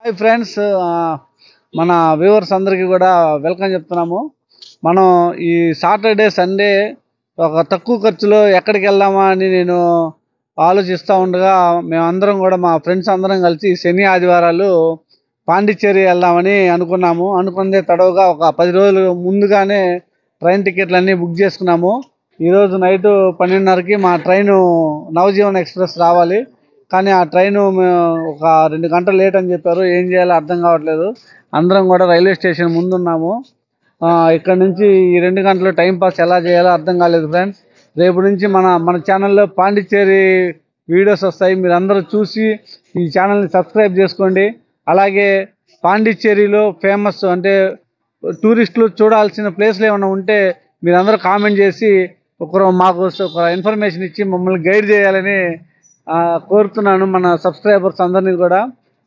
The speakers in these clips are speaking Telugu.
హాయ్ ఫ్రెండ్స్, మన వ్యూవర్స్ అందరికీ కూడా వెల్కమ్ చెప్తున్నాము. మనం ఈ సాటర్డే సండే ఒక తక్కువ ఖర్చులో ఎక్కడికి వెళ్దామా అని నేను ఆలోచిస్తూ ఉండగా మేమందరం కూడా మా ఫ్రెండ్స్ అందరం కలిసి శని ఆదివారాలు పాండిచ్చేరి వెళ్దామని అనుకున్నాము. అనుకున్నదే తడవుగా ఒక 10 రోజులు ముందుగానే ట్రైన్ టికెట్లన్నీ బుక్ చేసుకున్నాము. ఈరోజు నైట్ 12:30కి మా ట్రైను నవజీవన్ ఎక్స్ప్రెస్ రావాలి. కానీ ఆ ట్రైను ఒక 2 గంటలు లేట్ అని చెప్పారు. ఏం చేయాలో అర్థం కావట్లేదు. అందరం కూడా రైల్వే స్టేషన్ ముందున్నాము. ఇక్కడ నుంచి ఈ 2 గంటలు టైం పాస్ ఎలా చేయాలో అర్థం కాలేదు ఫ్రెండ్స్. రేపు నుంచి మన మన ఛానల్లో పాండిచ్చేరి వీడియోస్ వస్తాయి. మీరు అందరూ చూసి ఈ ఛానల్ని సబ్స్క్రైబ్ చేసుకోండి. అలాగే పాండిచ్చేరిలో ఫేమస్ అంటే టూరిస్టులు చూడాల్సిన ప్లేస్లు ఏమైనా ఉంటే మీరందరూ కామెంట్ చేసి మాకు ఒక ఇన్ఫర్మేషన్ ఇచ్చి మమ్మల్ని గైడ్ చేయాలని కోరుతున్నాను. మన సబ్స్క్రైబర్స్ అందరినీ కూడా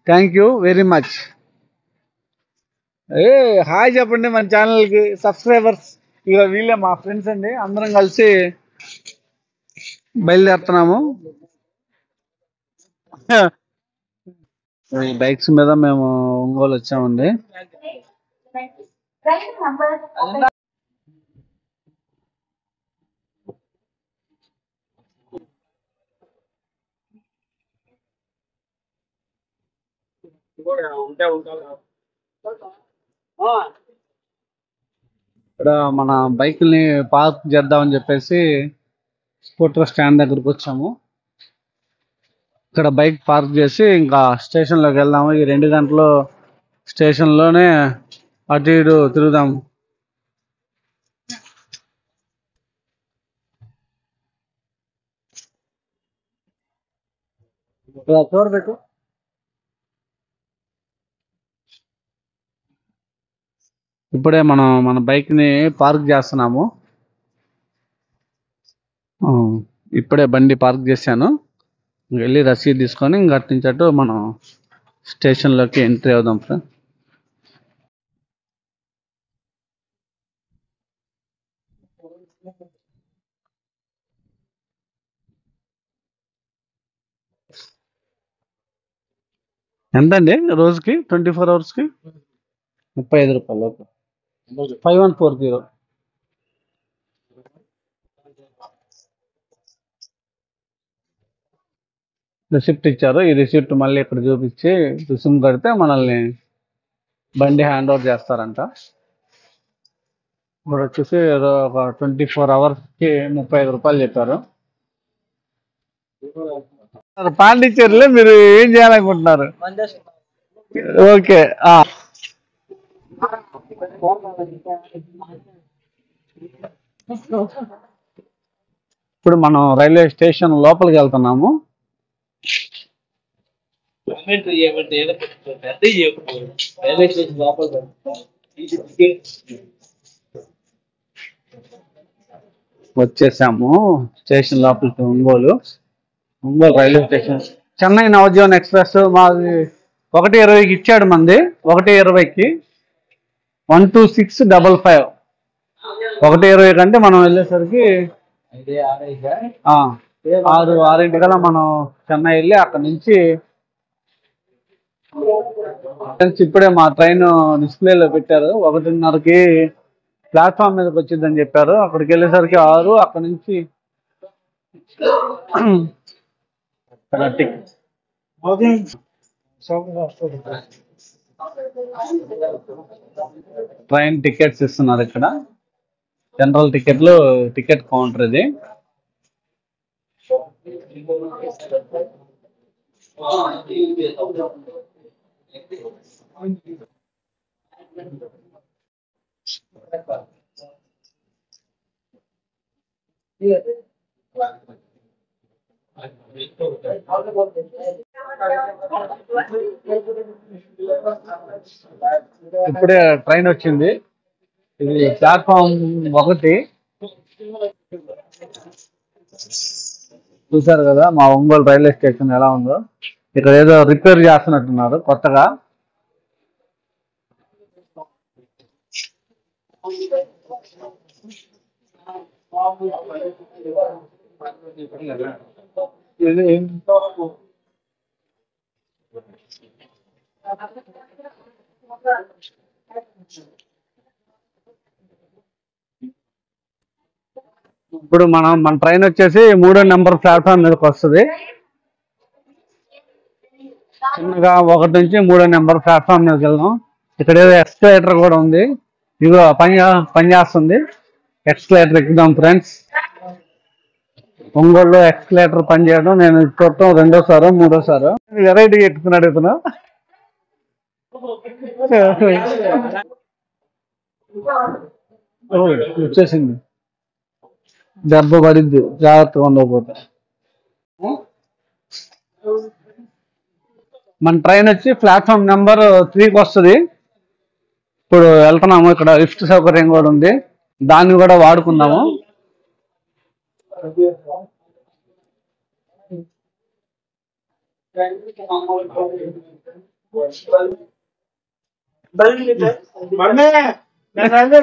thank you very much. Hi చెప్పండి మన ఛానల్కి సబ్స్క్రైబర్స్. ఇక వీళ్ళే మా ఫ్రెండ్స్ అండి. అందరం కలిసి బయలుదేరుతున్నాము. ఈ బైక్స్ మీద మేము ఒంగోలు వచ్చామండి. ఇక్కడ మన బైక్ని పార్క్ చేద్దామని చెప్పేసి స్కూటర్ స్టాండ్ దగ్గరకు వచ్చాము. ఇక్కడ బైక్ పార్క్ చేసి ఇంకా స్టేషన్లోకి వెళ్దాము. ఈ 2 గంటలు స్టేషన్లోనే అటు ఇటు తిరుగుదాము. చూడబెట్టు. ఇప్పుడే మనం మన బైక్ని పార్క్ చేస్తున్నాము. ఇప్పుడే బండి పార్క్ చేశాను. వెళ్ళి రసీదు తీసుకొని ఇంకా అటు నుంచి అటు మనం స్టేషన్లోకి ఎంట్రీ అవుదాం ఫ్రెండ్. ఎంతండి రోజుకి 24 అవర్స్కి? 35 రూపాయలు. 5140 రిసిప్ట్ ఇచ్చారు. ఈ రిసిప్ట్ మళ్ళీ ఇక్కడ చూపించి రుసుము కడితే మనల్ని బండి హ్యాండ్ ఓవర్ చేస్తారంట. ఇప్పుడు వచ్చేసి ఒక 24 అవర్స్కి 35 రూపాయలు చెప్పారు. పాండిచ్చేరిలో మీరు ఏం చేయాలనుకుంటున్నారు? ఓకే. ఇప్పుడు మనం రైల్వే స్టేషన్ లోపలికి వెళ్తున్నాము. వచ్చేసాము స్టేషన్ లోపలికి. Ongole railway station. Chennai Navjivan express మాది 1:20కి ఇచ్చాడు. మంది 1:20కి 12655. 1:20 కంటే మనం వెళ్ళేసరికి 6 కల్లా మనం చెన్నై వెళ్ళి అక్కడ నుంచి ఇప్పుడే మా ట్రైన్ డిస్ప్లేలో పెట్టారు. 1:30కి ప్లాట్ఫామ్ మీదకి వచ్చిందని చెప్పారు. అక్కడికి వెళ్ళేసరికి 6. అక్కడ నుంచి ట్రైన్ టికెట్స్ ఇస్తున్నారు ఇక్కడ. జనరల్ టికెట్లు, టికెట్ కౌంటర్ ఇది. ఇప్పుడే ట్రైన్ వచ్చింది. ఇది ప్లాట్ఫామ్ 1. చూసారు కదా మా ఒంగోలు రైల్వే స్టేషన్ ఎలా ఉందో. ఇక్కడ ఏదో రిపేర్ చేస్తున్నట్టున్నారు కొత్తగా. ఇప్పుడు మన ట్రైన్ వచ్చేసి 3వ నెంబర్ ప్లాట్ఫామ్ మీదకి వస్తుంది. చిన్నగా 1 నుంచి 3వ నెంబర్ ప్లాట్ఫామ్ మీదకి వెళ్దాం. ఇక్కడ ఏదో ఎక్స్కలేటర్ కూడా ఉంది, ఇదిగో పని చేస్తుంది. ఎక్స్కలేటర్ ఎక్కుదాం ఫ్రెండ్స్. ఒంగోలులో ఎక్స్కలేటర్ పని చేయడం నేను చూడటం 2వసారో 3వసారో. వెరైటీ ఎక్కుతున్నాడు ఇతను. వచ్చేసింది, దెబ్బ పడిద్ది, జాగ్రత్తగా ఉండకపోతే. మన ట్రైన్ వచ్చి ప్లాట్ఫామ్ నెంబర్ 3కి వస్తుంది. ఇప్పుడు వెళ్తున్నాము. ఇక్కడ లిఫ్ట్ సౌకర్యం కూడా ఉంది, దాన్ని కూడా వాడుకుందాము.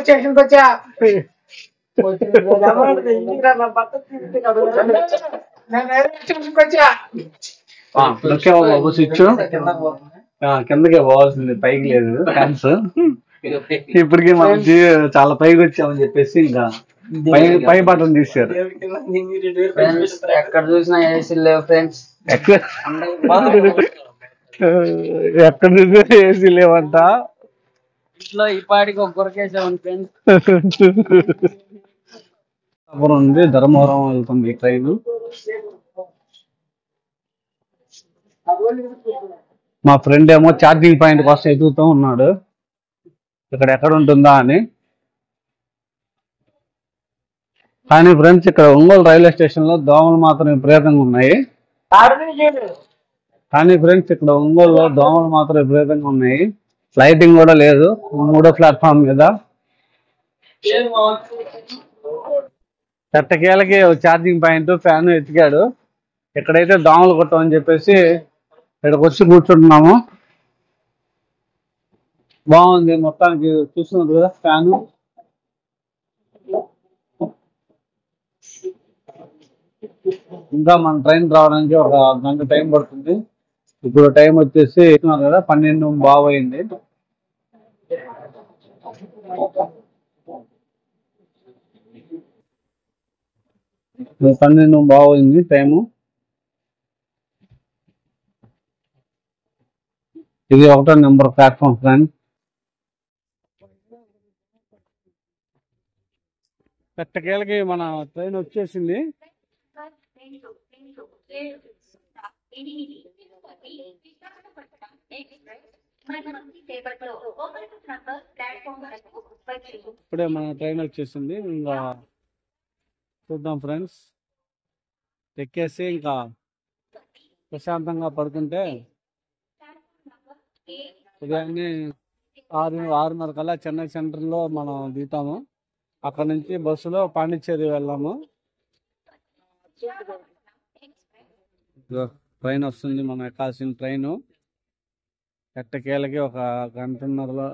స్టేషన్కి వచ్చా బాబు స్విచ్ కిందకే పోవాల్సింది, పైకి లేదు ఫ్యాన్స్. ఇప్పటికీ మనం చాలా పైకి వచ్చామని చెప్పేసి ఇంకా పై బటన్ తీసారు. ఎక్కడ చూసినా ఏసీ లేవు ఫ్రెండ్స్. ఎక్కడ చూసినా ఏసీ లేవంట. ఇంట్లో ఈ పాటికి ఒక్కరికేసామని ఫ్రెండ్స్. ఉంది, ధర్మవరం వెళ్తుంది ట్రైన్. మా ఫ్రెండ్ ఏమో ఛార్జింగ్ పాయింట్ కోసం ఎదుగుతూ ఉన్నాడు, ఇక్కడ ఎక్కడ ఉంటుందా అని. కానీ ఫ్రెండ్స్, ఇక్కడ ఒంగోలు రైల్వే స్టేషన్ లో దోమలు మాత్రం విపరీతంగా ఉన్నాయి. లైటింగ్ కూడా లేదు 3వ ప్లాట్ఫామ్ మీద. చెట్టకేలకి ఛార్జింగ్ పాయింట్, ఫ్యాన్ ఎతికాడు. ఇక్కడైతే దోమలు కొట్టమని చెప్పేసి ఇక్కడికి వచ్చి కూర్చుంటున్నాము. బాగుంది మొత్తానికి, చూస్తున్నారు కదా ఫ్యాను. ఇంకా మన ట్రైన్ రావడానికి 1 గంట టైం పడుతుంది. ఇప్పుడు టైం వచ్చేసి కదా 12:15 అయింది. 12:15 అయింది టైము. ఇది 1వ నెంబర్ ప్లాట్ఫామ్ ఫ్రెండ్. కట్టకేలకి మన ట్రైన్ వచ్చేసింది. ఇప్పుడే మన ట్రైన్ వచ్చేసింది. ఇంకా చూద్దాం ఫ్రెండ్స్, ఎక్కేసి ఇంకా ప్రశాంతంగా పడుకుంటే ఉదయాన్నే 6:30 కల్లా చెన్నై సెంట్రల్లో మనం దిగుతాము. అక్కడ నుంచి బస్సులో పాండిచ్చేరి వెళ్ళాము. ట్రైన్ వస్తుంది, మనం ఎక్కాల్సిన ట్రైను. ఎట్టకేలకి 1 గంటన్నరలో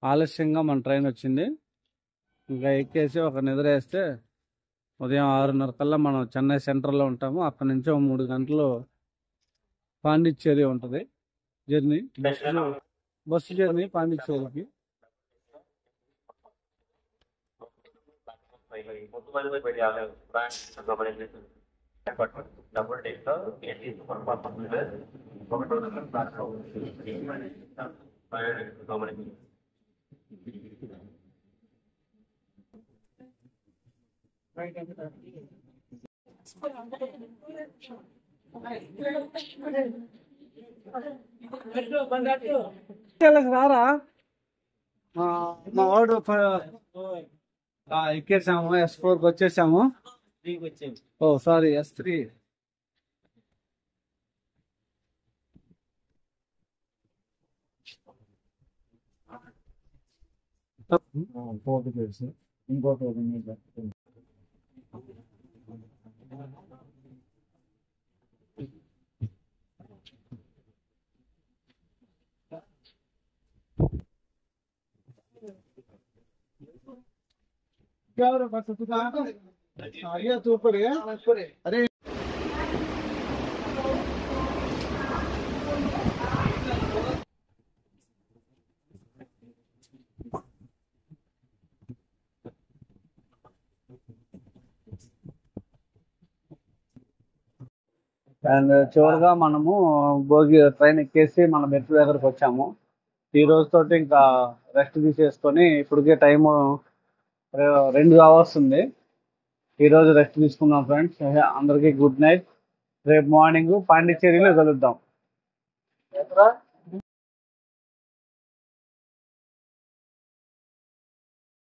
ఆలస్యంగా మన ట్రైన్ వచ్చింది. ఇంకా ఎక్కేసి ఒక నిద్ర వేస్తే ఉదయం 6:30 కల్లా మనం చెన్నై సెంట్రల్లో ఉంటాము. అక్కడి నుంచి 3 గంటలు పాండిచ్చేరి ఉంటుంది జర్నీ, బస్సు జర్నీ పాండిచ్చేరికి. రారా మా వాడు ఎక్కేసాము, S4కి వచ్చేసాము. ఓ సారీ, S3. अरे అండ్ చివరిగా మనము భోగి ట్రైన్ ఎక్కేసి మన మెట్రో దగ్గరకు వచ్చాము. ఈ రోజుతోటి ఇంకా రెస్ట్ తీసేసుకొని ఇప్పటికే టైము 2 hours ఉంది. ఈ రోజు రెస్ట్ తీసుకుందాం ఫ్రెండ్స్. అందరికీ గుడ్ నైట్. రేపు మార్నింగ్ పాండిచ్చేరిలో కలుద్దాం.